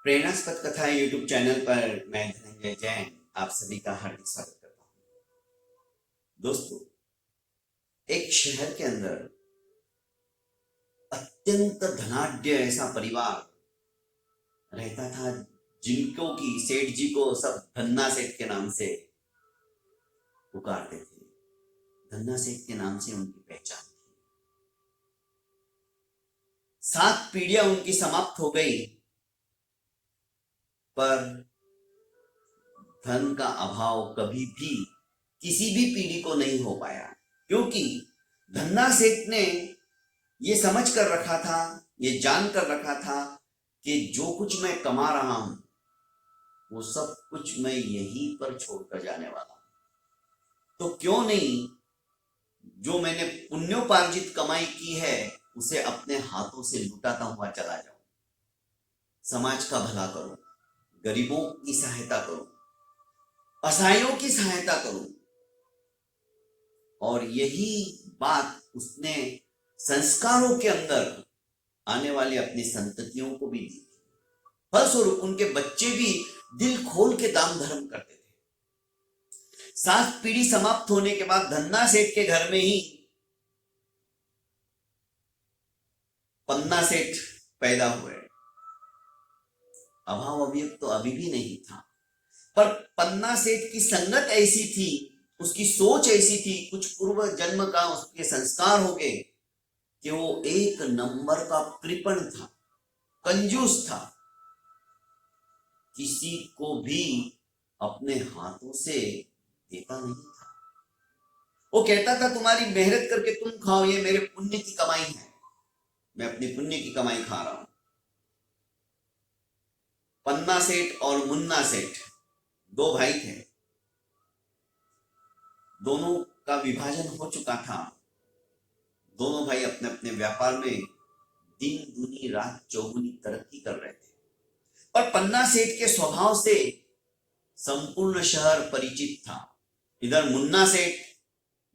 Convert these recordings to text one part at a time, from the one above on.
प्रेरणास्पद कथा YouTube channel पर मैं धनंजय जैन आप सभी का हार्दिक स्वागत करता हूं। दोस्तों, एक शहर के अंदर अत्यंत धनाढ्य ऐसा परिवार रहता था जिनको की सेठ जी को सब धन्ना सेठ के नाम से पुकारते थे। धन्ना सेठ के नाम से उनकी पहचान थी। 7 पीढ़ियां उनकी समाप्त हो गई, पर धन का अभाव कभी भी किसी भी पीढ़ी को नहीं हो पाया, क्योंकि धन्ना सेठ ने ये समझ कर रखा था, ये जान कर रखा था कि जो कुछ मैं कमा रहा हूं वो सब कुछ मैं यहीं पर छोड़कर जाने वाला हूं। तो क्यों नहीं जो मैंने पुण्योपार्जित कमाई की है उसे अपने हाथों से लुटाता हुआ चला जाऊं, समाज का भला करूं, गरीबों की सहायता करूं, असहायों की सहायता करूं। और यही बात उसने संस्कारों के अंदर आने वाली अपनी संततियों को भी दी। फलस्वरूप उनके बच्चे भी दिल खोल के दान धर्म करते थे। 7 पीढ़ी समाप्त होने के बाद धन्ना सेठ के घर में ही पन्ना सेठ पैदा हुए। अभाव अभियोग तो अभी भी नहीं था, पर पन्ना सेठ की संगत ऐसी थी, उसकी सोच ऐसी थी, कुछ पूर्व जन्म का उसके संस्कार हो गए कि वो एक नंबर का कृपण था, कंजूस था, किसी को भी अपने हाथों से देता नहीं था। वो कहता था तुम्हारी मेहनत करके तुम खाओ, ये मेरे पुण्य की कमाई है, मैं अपनी पुण्य की कमाई खा रहा हूं। पन्ना सेठ और मुन्ना सेठ 2 भाई थे। दोनों का विभाजन हो चुका था। दोनों भाई अपने अपने व्यापार में दिन दूनी रात चौगुनी तरक्की कर रहे थे, पर पन्ना सेठ के स्वभाव से संपूर्ण शहर परिचित था। इधर मुन्ना सेठ,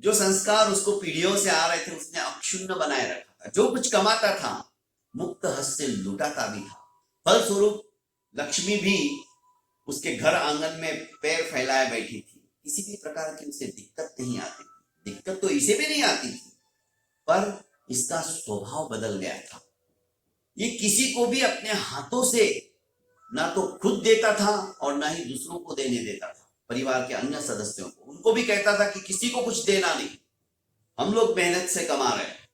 जो संस्कार उसको पीढ़ियों से आ रहे थे, उसने अक्षुण्ण बनाए रखा था। जो कुछ कमाता था मुक्त हस्त से लुटाता भी था। फलस्वरूप लक्ष्मी भी उसके घर आंगन में पैर फैलाए बैठी थी। किसी भी प्रकार की उसे दिक्कत नहीं आती थी। दिक्कत तो इसे भी नहीं आती थी, पर इसका स्वभाव बदल गया था। ये किसी को भी अपने हाथों से ना तो खुद देता था और ना ही दूसरों को देने देता था। परिवार के अन्य सदस्यों को, उनको भी कहता था कि किसी को कुछ देना नहीं, हम लोग मेहनत से कमा रहे हैं,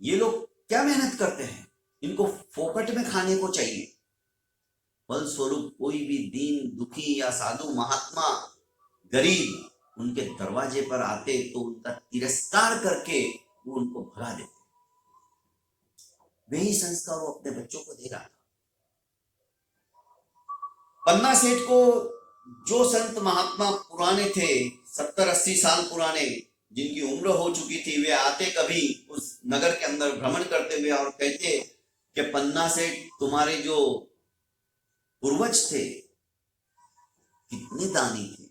ये लोग क्या मेहनत करते हैं, इनको फोकट में खाने को चाहिए। फलस्वरूप कोई भी दीन दुखी या साधु महात्मा गरीब उनके दरवाजे पर आते तो उनका तिरस्कार करके वो उनको भगा देते। वही संस्कार वो अपने बच्चों को दे रहा था। पन्ना सेठ को जो संत महात्मा पुराने थे, 70-80 साल पुराने, जिनकी उम्र हो चुकी थी, वे आते कभी उस नगर के अंदर भ्रमण करते हुए और कहते कि पन्ना सेठ तुम्हारे जो पूर्वज थे कितने दानी थे।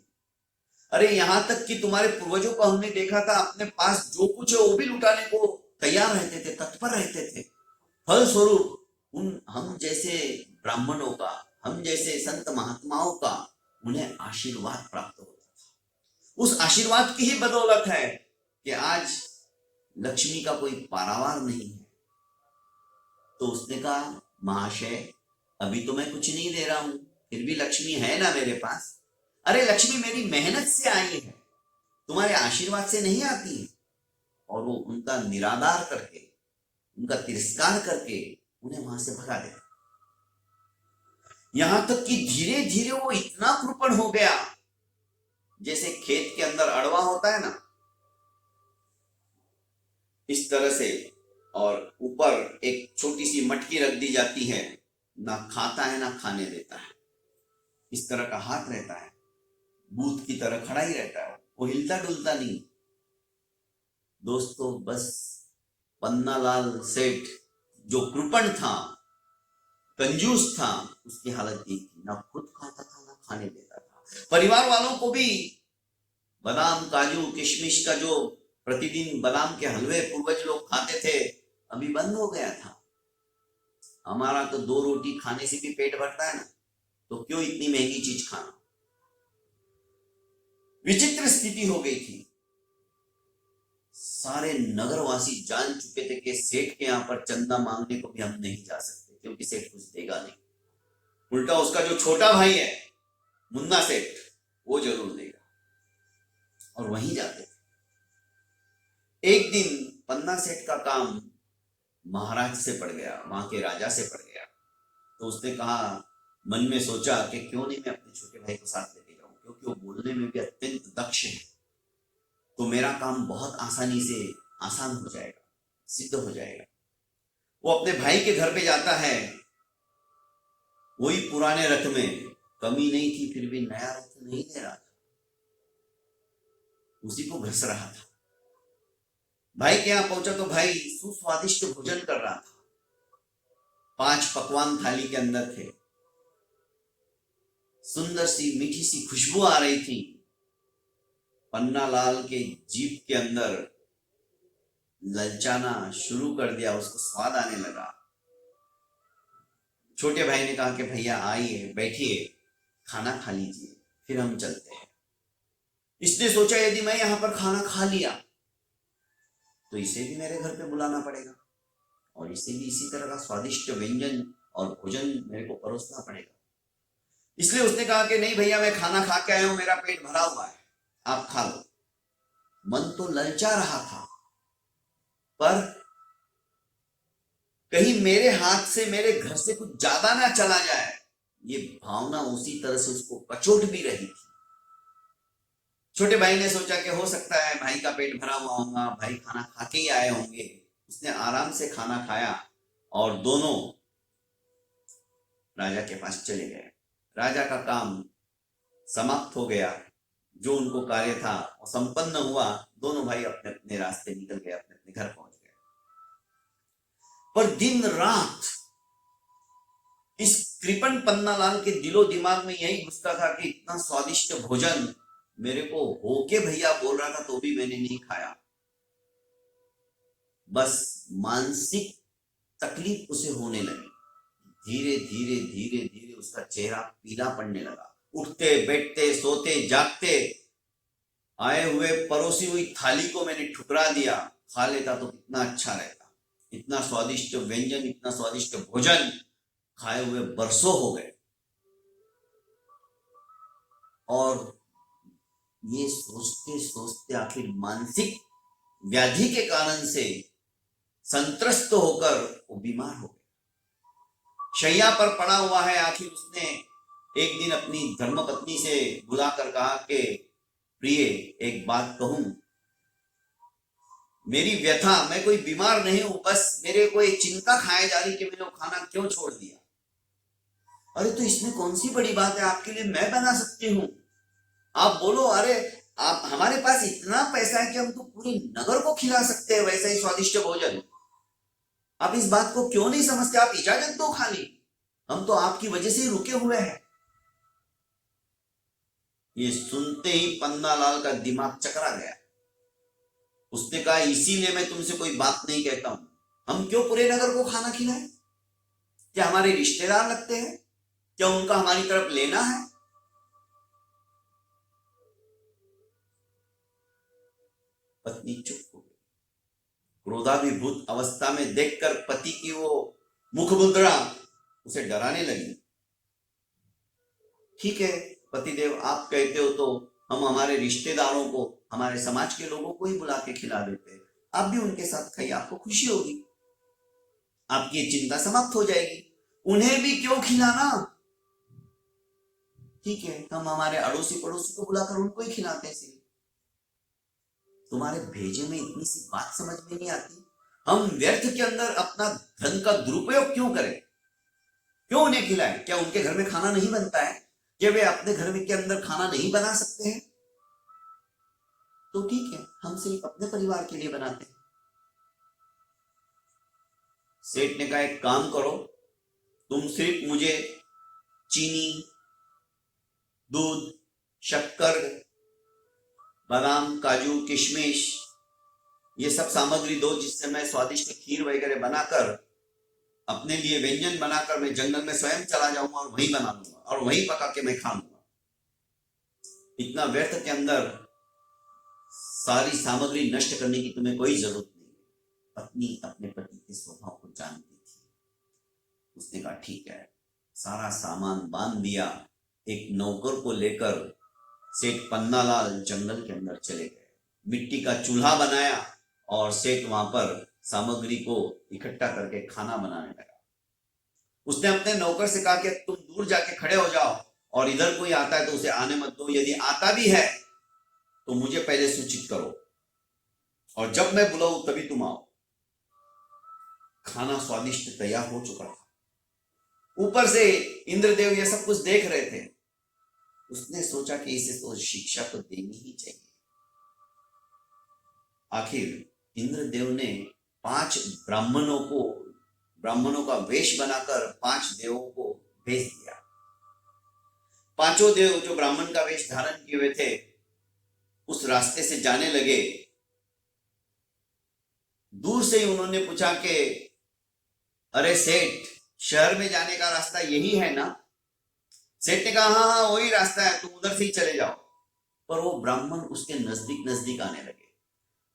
अरे यहां तक कि तुम्हारे पूर्वजों को हमने देखा था अपने पास जो कुछ है वो भी लुटाने को तैयार रहते थे, तत्पर रहते थे। फलस्वरूप हम जैसे ब्राह्मणों का, हम जैसे संत महात्माओं का उन्हें आशीर्वाद प्राप्त होता था। उस आशीर्वाद की ही बदौलत है कि आज लक्ष्मी का कोई पारावार नहीं है। तो उसने कहा महाशय, अभी तो मैं कुछ नहीं दे रहा हूं, फिर भी लक्ष्मी है ना मेरे पास। अरे लक्ष्मी मेरी मेहनत से आई है, तुम्हारे आशीर्वाद से नहीं आती है। और वो उनका निरादर करके, उनका तिरस्कार करके उन्हें वहां से भगा देता। यहां तक कि धीरे धीरे वो इतना कृपण हो गया, जैसे खेत के अंदर अड़वा होता है ना, इस तरह से, और ऊपर एक छोटी सी मटकी रख दी जाती है, ना खाता है ना खाने देता है, इस तरह का हाथ रहता है, बूथ की तरह खड़ा ही रहता है, वो हिलता डुलता नहीं। दोस्तों, बस पन्नालाल सेठ जो कृपण था, कंजूस था, उसकी हालत ये थी, ना खुद खाता था ना खाने देता था। परिवार वालों को भी बादाम काजू किशमिश का जो प्रतिदिन बादाम के हलवे पूर्वज लोग खाते थे, अभी बंद हो गया था। हमारा तो 2 रोटी खाने से भी पेट भरता है ना, तो क्यों इतनी महंगी चीज खाना। विचित्र स्थिति हो गई थी। सारे नगरवासी जान चुके थे कि सेठ के यहां पर चंदा मांगने को भी हम नहीं जा सकते, क्योंकि सेठ कुछ देगा नहीं। उल्टा उसका जो छोटा भाई है मुन्ना सेठ, वो जरूर देगा। और वहीं जाते थे। एक दिन पन्ना सेठ का काम महाराज से पड़ गया, वहां के राजा से पड़ गया। तो उसने कहा, मन में सोचा कि क्यों नहीं मैं अपने छोटे भाई को साथ लेके जाऊं, क्योंकि वो बोलने में भी अत्यंत दक्ष है, तो मेरा काम बहुत आसानी से आसान हो जाएगा, सिद्ध हो जाएगा। वो अपने भाई के घर पे जाता है। वही पुराने रथ में कमी नहीं थी, फिर भी नया रथ नहीं ले रहा था, उसी को घस रहा था। भाई के यहां पहुंचा तो भाई सुस्वादिष्ट भोजन कर रहा था। 5 पकवान थाली के अंदर थे। सुंदर सी मीठी सी खुशबू आ रही थी। पन्ना लाल के जीभ के अंदर ललचाना शुरू कर दिया, उसको स्वाद आने लगा। छोटे भाई ने कहा कि भैया आइए, बैठिए, खाना खा लीजिए, फिर हम चलते हैं। इसने सोचा यदि मैं यहां पर खाना खा लिया तो इसे भी मेरे घर पे बुलाना पड़ेगा और इसे भी इसी तरह का स्वादिष्ट व्यंजन और भोजन मेरे को परोसना पड़ेगा। इसलिए उसने कहा कि नहीं भैया, मैं खाना खा के आया हूं, मेरा पेट भरा हुआ है, आप खा लो। मन तो ललचा रहा था, पर कहीं मेरे हाथ से मेरे घर से कुछ ज्यादा ना चला जाए, ये भावना उसी तरह से उसको कचोट भी रही थी। छोटे भाई ने सोचा कि हो सकता है भाई का पेट भरा हुआ होगा, भाई खाना खा के ही आए होंगे। उसने आराम से खाना खाया और दोनों राजा के पास चले गए। राजा का काम समाप्त हो गया, जो उनको कार्य था वो संपन्न हुआ। दोनों भाई अपने अपने रास्ते निकल गए, अपने अपने घर पहुंच गए। पर दिन रात इस कृपण पन्नालाल के दिलो दिमाग में यही घुसता था कि इतना स्वादिष्ट भोजन मेरे को होके भैया बोल रहा था तो भी मैंने नहीं खाया। बस मानसिक तकलीफ उसे होने लगी। धीरे धीरे धीरे धीरे उसका चेहरा पीला पड़ने लगा। उठते बैठते सोते जागते आए हुए परोसी हुई थाली को मैंने ठुकरा दिया, खा लेता तो कितना अच्छा रहता। इतना स्वादिष्ट व्यंजन, इतना स्वादिष्ट भोजन खाए हुए बरसों हो गए। और ये सोचते सोचते आखिर मानसिक व्याधि के कारण से संत्रस्त होकर वो बीमार हो गया। शैया पर पड़ा हुआ है। आखिर उसने एक दिन अपनी धर्मपत्नी से बुलाकर कहा कि प्रिय, एक बात कहूं, मेरी व्यथा, मैं कोई बीमार नहीं हूं, बस मेरे को एक चिंता खाए जा रही कि मैंने वो खाना क्यों छोड़ दिया। अरे तो इसमें कौन सी बड़ी बात है, आपके लिए मैं बना सकती हूँ, आप बोलो। अरे आप, हमारे पास इतना पैसा है कि हम तो पूरे नगर को खिला सकते हैं वैसा ही स्वादिष्ट भोजन। आप इस बात को क्यों नहीं समझते, आप इजाजत दो खाली, हम तो आपकी वजह से ही रुके हुए हैं। ये सुनते ही पन्नालाल का दिमाग चकरा गया। उसने कहा, इसीलिए मैं तुमसे कोई बात नहीं कहता हूं। हम क्यों पूरे नगर को खाना खिलाएं? क्या हमारे रिश्तेदार लगते हैं? क्या उनका हमारी तरफ लेना है? पत्नी चुप हो गई। क्रोधाभिभूत अवस्था में देखकर पति की वो मुख मुद्रा उसे डराने लगी। ठीक है पतिदेव, आप कहते हो तो हम हमारे रिश्तेदारों को, हमारे समाज के लोगों को ही बुला के खिला देते हैं। आप भी उनके साथ खाइए, आपको खुशी होगी, आपकी ये चिंता समाप्त हो जाएगी। उन्हें भी क्यों खिलाना? ठीक है, हम हमारे अड़ोसी पड़ोसी को बुलाकर उनको ही खिलाते हैं। तुम्हारे भेजे में इतनी सी बात समझ में नहीं आती? हम व्यर्थ के अंदर अपना धन का दुरुपयोग क्यों करें? क्यों उन्हें खिलाएं? क्या उनके घर में खाना नहीं बनता है? क्या वे अपने घर में के अंदर खाना नहीं बना सकते हैं? तो ठीक है, हम सिर्फ अपने परिवार के लिए बनाते हैं। सेठ ने कहा, एक काम करो, तुम सिर्फ मुझे चीनी, दूध, शक्कर, बादाम, काजू, किशमिश, ये सब सामग्री दो, जिससे मैं स्वादिष्ट खीर वगैरह बनाकर अपने लिए व्यंजन बनाकर मैं जंगल में स्वयं चला जाऊंगा और वहीं बना लूंगा और वहीं पका के मैं खा लूंगा। इतना व्यर्थ के अंदर सारी सामग्री नष्ट करने की तुम्हें कोई जरूरत नहीं। पत्नी अपने पति के स्वभाव को जानती थी। उसने कहा ठीक है, सारा सामान बांध दिया। एक नौकर को लेकर सेठ पन्नालाल जंगल के अंदर चले गए। मिट्टी का चूल्हा बनाया और सेठ वहां पर सामग्री को इकट्ठा करके खाना बनाने लगा। उसने अपने नौकर से कहा कि तुम दूर जाके खड़े हो जाओ और इधर कोई आता है तो उसे आने मत दो। यदि आता भी है तो मुझे पहले सूचित करो और जब मैं बुलाऊं तभी तुम आओ। खाना स्वादिष्ट तैयार हो चुका था। ऊपर से इंद्रदेव ये सब कुछ देख रहे थे। उसने सोचा कि इसे तो शिक्षा तो देनी ही चाहिए। आखिर इंद्रदेव ने 5 ब्राह्मणों का वेश बनाकर 5 देवों को भेज दिया। 5 देव जो ब्राह्मण का वेश धारण किए हुए थे उस रास्ते से जाने लगे। दूर से ही उन्होंने पूछा कि अरे सेठ, शहर में जाने का रास्ता यही है ना? सेठ ने कहा हाँ हाँ वही रास्ता है, तुम उधर से ही चले जाओ। पर वो ब्राह्मण उसके नजदीक नजदीक आने लगे।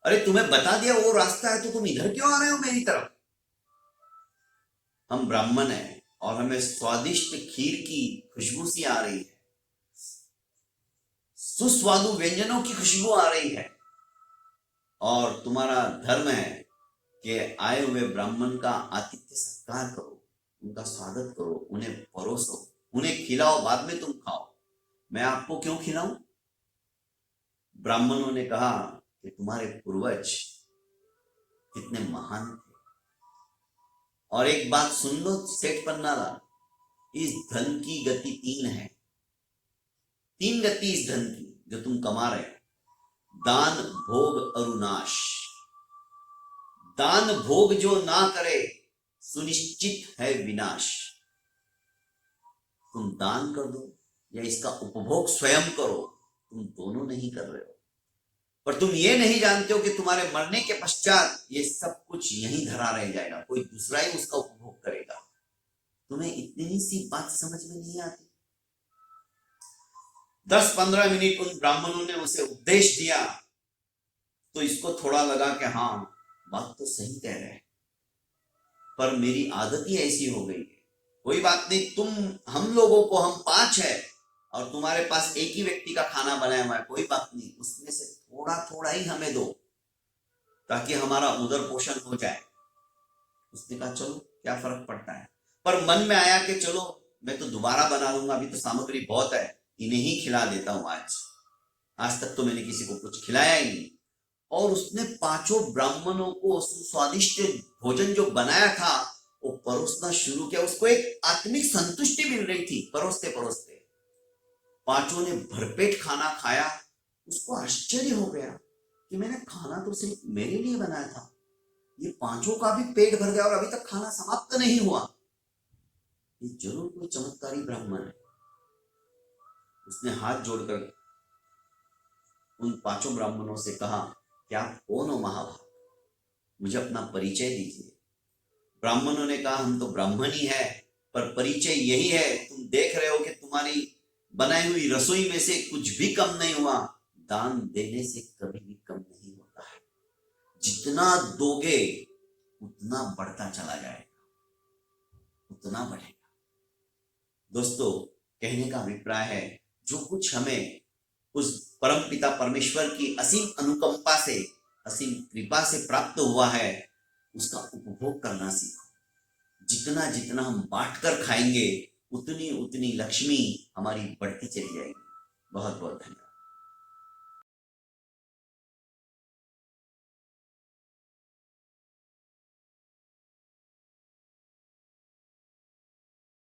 अरे तुम्हें बता दिया वो रास्ता है तो तुम इधर क्यों आ रहे हो मेरी तरफ? हम ब्राह्मण हैं और हमें स्वादिष्ट खीर की खुशबू सी आ रही है, सुस्वादु व्यंजनों की खुशबू आ रही है और तुम्हारा धर्म है कि आए हुए ब्राह्मण का आतिथ्य सत्कार करो, उनका स्वागत करो, उन्हें परोसो, उन्हें खिलाओ, बाद में तुम खाओ। मैं आपको क्यों खिलाऊं? ब्राह्मणों ने कहा कि तुम्हारे पूर्वज कितने महान थे। और एक बात सुन लो सेठ पन्नालाल, इस धन की गति 3 है। 3 गति इस धन की जो तुम कमा रहे हो। दान, भोग और नाश। दान भोग जो ना करे सुनिश्चित है विनाश। तुम दान कर दो या इसका उपभोग स्वयं करो, तुम दोनों नहीं कर रहे हो। पर तुम ये नहीं जानते हो कि तुम्हारे मरने के पश्चात ये सब कुछ यहीं धरा रह जाएगा, कोई दूसरा ही उसका उपभोग करेगा। तुम्हें इतनी सी बात समझ में नहीं आती? 10-15 मिनट उन ब्राह्मणों ने उसे उपदेश दिया तो इसको थोड़ा लगा कि हाँ बात तो सही कह रहे हैं, पर मेरी आदत ही ऐसी हो गई है। कोई बात नहीं, हम लोगों को, हम 5 है और तुम्हारे पास एक ही व्यक्ति का खाना बनाया हुआ है, कोई बात नहीं, उसमें से थोड़ा थोड़ा ही हमें दो ताकि हमारा उदर पोषण हो जाए। उसने कहा चलो क्या फर्क पड़ता है। पर मन में आया कि चलो मैं तो दोबारा बना लूंगा, अभी तो सामग्री बहुत है, इन्हें ही खिला देता हूं। आज तक तो मैंने किसी को कुछ खिलाया ही नहीं। और उसने 5 ब्राह्मणों को स्वादिष्ट भोजन जो बनाया था वो परोसना शुरू किया। उसको एक आत्मिक संतुष्टि मिल रही थी परोसते परोसते। 5 ने भरपेट खाना खाया। उसको आश्चर्य हो गया कि मैंने खाना तो सिर्फ मेरे लिए बनाया था, ये 5 का भी पेट भर गया और अभी तक खाना समाप्त नहीं हुआ। ये जरूर कोई चमत्कारी ब्राह्मण है। उसने हाथ जोड़कर उन 5 ब्राह्मणों से कहा, क्या कौन हो महाभाग, मुझे अपना परिचय दीजिए। ब्राह्मणों ने कहा हम तो ब्राह्मण ही है, पर परिचय यही है, तुम देख रहे हो कि तुम्हारी बनाई हुई रसोई में से कुछ भी कम नहीं हुआ। दान देने से कभी भी कम नहीं होता है, जितना दोगे उतना बढ़ता चला जाएगा, उतना बढ़ेगा। दोस्तों, कहने का अभिप्राय है जो कुछ हमें उस परम पिता परमेश्वर की असीम अनुकंपा से, असीम कृपा से प्राप्त हुआ है, उसका उपभोग करना सीखो। जितना जितना हम बांटकर खाएंगे उतनी उतनी लक्ष्मी हमारी बढ़ती चली जाएगी। बहुत बहुत धन्यवाद।